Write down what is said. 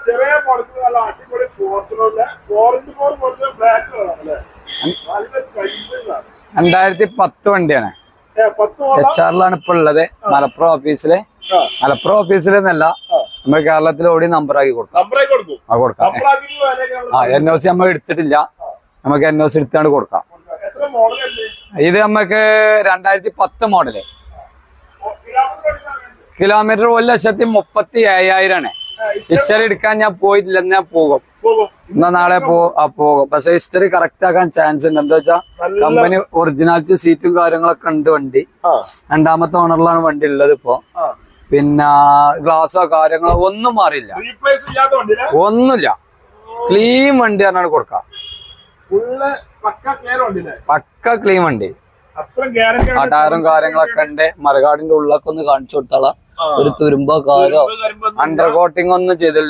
ചെറിയ മോഡൽ നല്ല അടിപൊളി ഫോർച്യൂണറിലെ 4x4 മോഡൽ ബ്ലാക്ക് കളറാണല്ലേ? 2010 വണ്ടിയാണ്. HR-ലാണ് ഇപ്പൊ ഉള്ളത്. മലപ്പുറം ഓഫീസില്. മലപ്പുറം ഓഫീസിലെന്നല്ല, നമ്മൾ കേരളത്തിൽ ഓടി നമ്പറാക്കി കൊടുക്കാം. NOC നമ്മൾ എടുത്തിട്ടില്ല. നമുക്ക് NOC എടുത്താണ് കൊടുക്കാം. ഇത് നമുക്ക് 2010 മോഡല്. കിലോമീറ്റർ 1,37,000 ആണ്. ഹിസ്റ്ററി എടുക്കാൻ ഞാൻ പോയിട്ടില്ല. ഞാൻ പോകും, എന്നാ നാളെ പോകും. പക്ഷെ ഹിസ്റ്ററി കറക്റ്റ് ആക്കാൻ ചാൻസ് ഉണ്ട്. എന്താ വെച്ചാ കമ്പനി ഒറിജിനാലിറ്റി സീറ്റും കാര്യങ്ങളൊക്കെ ഉണ്ട് വണ്ടി. രണ്ടാമത്തെ ഓണറിലാണ് വണ്ടി ഉള്ളത് ഇപ്പൊ. പിന്നെ ഗ്ലാസോ കാര്യങ്ങളോ ഒന്നും മാറിയില്ല, ഒന്നുമില്ല. ക്ലീൻ വണ്ടി പറഞ്ഞാണ് കൊടുക്കാം. പക്ക ക്ലീൻ വണ്ടി. ടയറും കാര്യങ്ങളൊക്കെ ഉണ്ട്. മരകാടിന്റെ ഉള്ളൊക്കെ ഒന്ന് കാണിച്ചു കൊടുത്താളാ. ഒരു തുരുമ്പോ കാലോ അണ്ടർ കോട്ടിംഗ് ഒന്നും ചെയ്തില്ല.